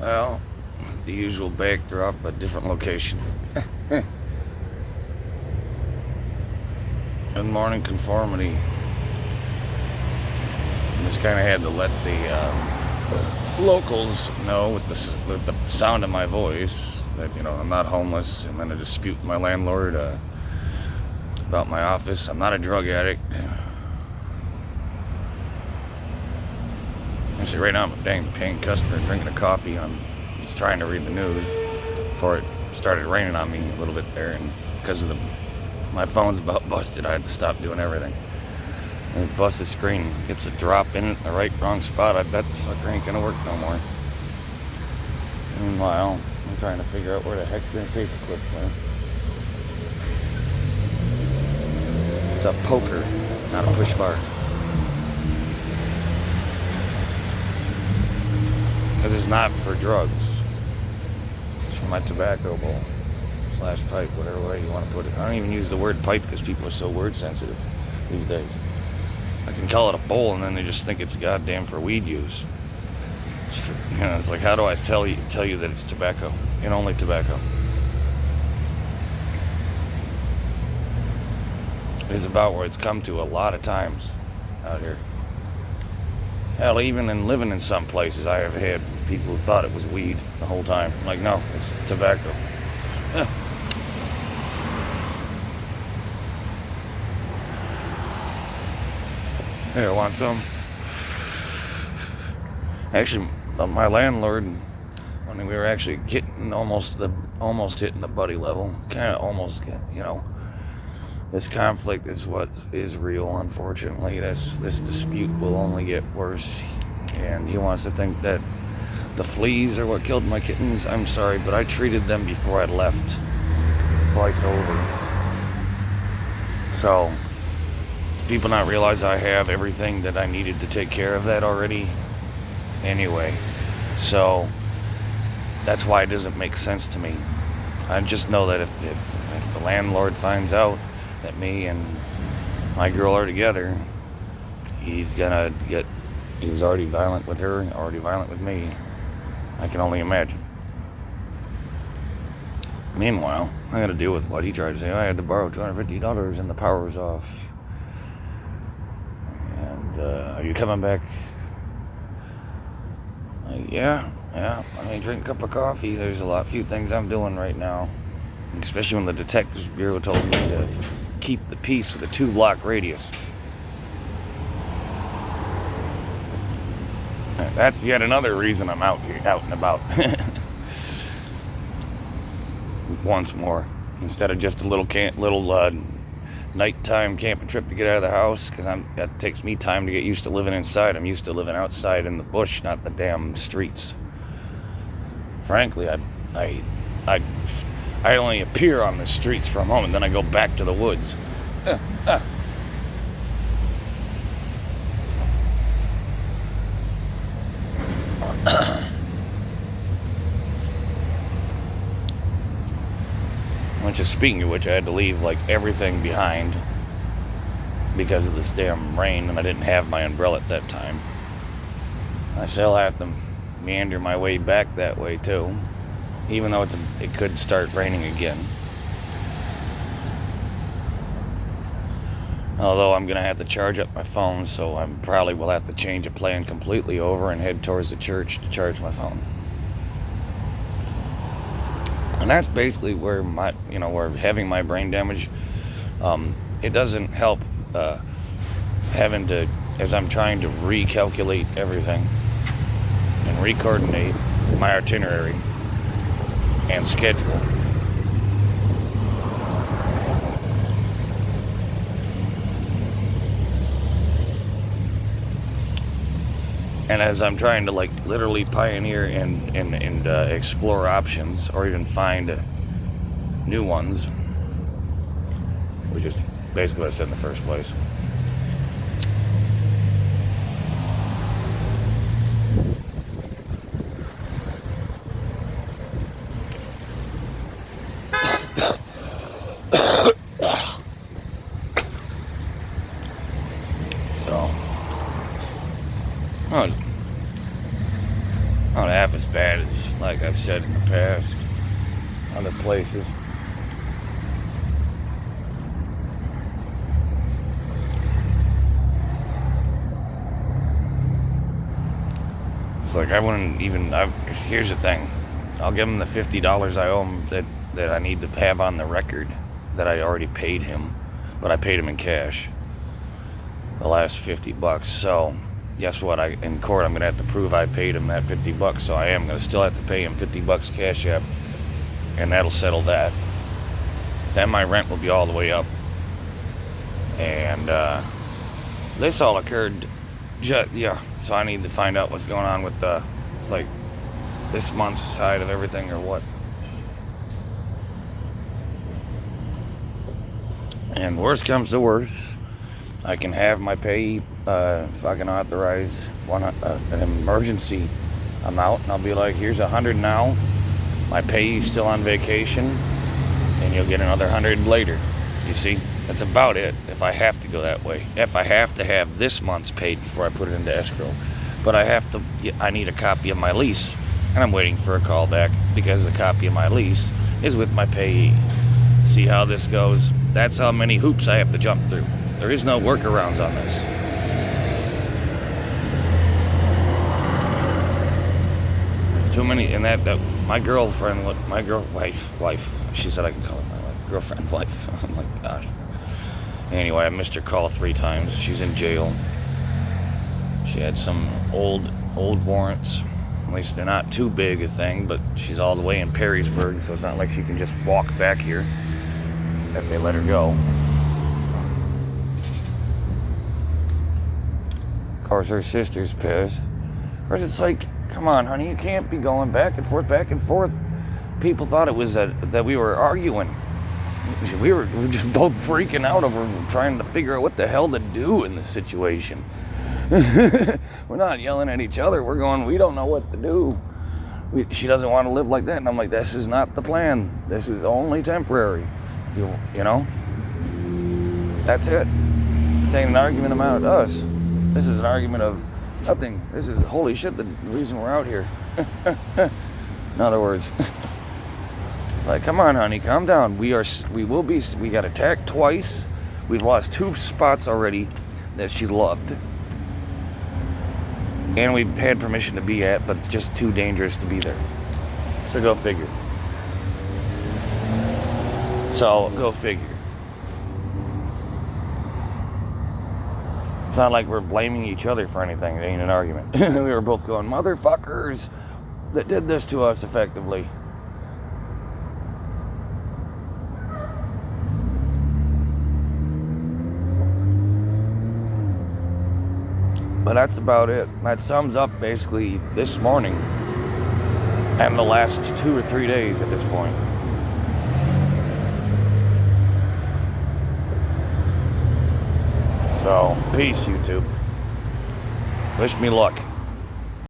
Well, the usual backdrop, but different location. Good morning, conformity. Just kind of had to let the locals know with the sound of my voice that I'm not homeless. I'm in a dispute with my landlord about my office. I'm not a drug addict. Actually, right now I'm a dang paying customer drinking a coffee. I'm just trying to read the news before it started raining on me a little bit there, and because of my phone's about busted, I had to stop doing everything. And it busted screen gets a drop in it in the wrong spot. I bet the sucker ain't gonna work no more. Meanwhile, I'm trying to figure out where the heck the paper clips are. It's a poker, not a push bar. Because it's not for drugs. It's for my tobacco bowl / pipe, whatever way you want to put it. I don't even use the word pipe because people are so word sensitive these days. I can call it a bowl and then they just think it's goddamn for weed use. It's like, how do I tell you that it's tobacco and only tobacco? It's about where it's come to a lot of times out here. Hell, even in living in some places, I have had people who thought it was weed the whole time. I'm like, no, it's tobacco. Here, want some? Actually, my landlord, when we were actually getting almost hitting the buddy level, kind of almost, this conflict is what is real. Unfortunately, this dispute will only get worse, and he wants to think that the fleas are what killed my kittens. I'm sorry, but I treated them before I left twice over. So people not realize I have everything that I needed to take care of that already anyway. So that's why it doesn't make sense to me. I just know that if the landlord finds out that me and my girl are together, he's already violent with her, already violent with me. I can only imagine. Meanwhile, I gotta deal with what he tried to say. I had to borrow $250 and the power's off. And are you coming back? Yeah. I mean, drink a cup of coffee. There's few things I'm doing right now. Especially when the detectives bureau told me to keep the peace with a 2-block radius. That's yet another reason I'm out and about. Once more, instead of just a little nighttime camping trip to get out of the house, because that takes me time to get used to living inside. I'm used to living outside in the bush, not the damn streets. Frankly, I only appear on the streets for a moment, then I go back to the woods. Speaking of which, I had to leave everything behind because of this damn rain, and I didn't have my umbrella at that time. I still have to meander my way back that way too, even though it could start raining again. Although I'm gonna have to charge up my phone, so I probably will have to change the plan completely over and head towards the church to charge my phone. And that's basically where where having my brain damage, it doesn't help having to, as I'm trying to recalculate everything and recoordinate my itinerary and schedule. And as I'm trying to literally pioneer and explore options, or even find new ones, which is basically what I said in the first place. So, not half as bad as like I've said in the past, other places. It's like I wouldn't even. Here's the thing: I'll give him the $50 I owe him that I need to have on the record that I already paid him, but I paid him in cash. The last $50. So guess what? In court I'm gonna have to prove I paid him that $50. So I am gonna still have to pay him $50 cash app, and that'll settle that. Then my rent will be all the way up, and this all occurred. Yeah. So I need to find out what's going on with it's like this month's side of everything or what. And worst comes to worst, I can have my pay, if I can authorize an emergency amount, and I'll be like, here's $100 now, my pay's still on vacation, and you'll get another $100 later. You see, that's about it if I have to go that way. If I have to have this month's paid before I put it into escrow. But I need a copy of my lease, and I'm waiting for a call back because the copy of my lease is with my payee. See how this goes? That's how many hoops I have to jump through. There is no workarounds on this. It's too many, and that my girlfriend, wife, she said I can call her my girlfriend, wife. Oh my gosh. Anyway, I missed her call 3 times. She's in jail. She had some old warrants. At least they're not too big a thing, but she's all the way in Perrysburg, so it's not like she can just walk back here if they let her go. Of course, her sister's pissed. Whereas it's like, come on, honey, you can't be going back and forth. People thought it was that we were arguing. We were just both freaking out over trying to figure out what the hell to do in this situation. We're not yelling at each other. We're going, we don't know what to do. She doesn't want to live like that. And I'm like, this is not the plan. This is only temporary. You know? That's it. This ain't an argument about us. This is an argument of nothing. This is, holy shit, the reason we're out here. In other words. It's like, come on, honey, calm down. We got attacked twice. We've lost 2 spots already that she loved. And we've had permission to be at, but it's just too dangerous to be there. So go figure. It's not like we're blaming each other for anything. It ain't an argument. We were both going, motherfuckers that did this to us effectively. But that's about it. That sums up basically this morning and the last 2 or 3 days at this point. So, peace, YouTube. Wish me luck.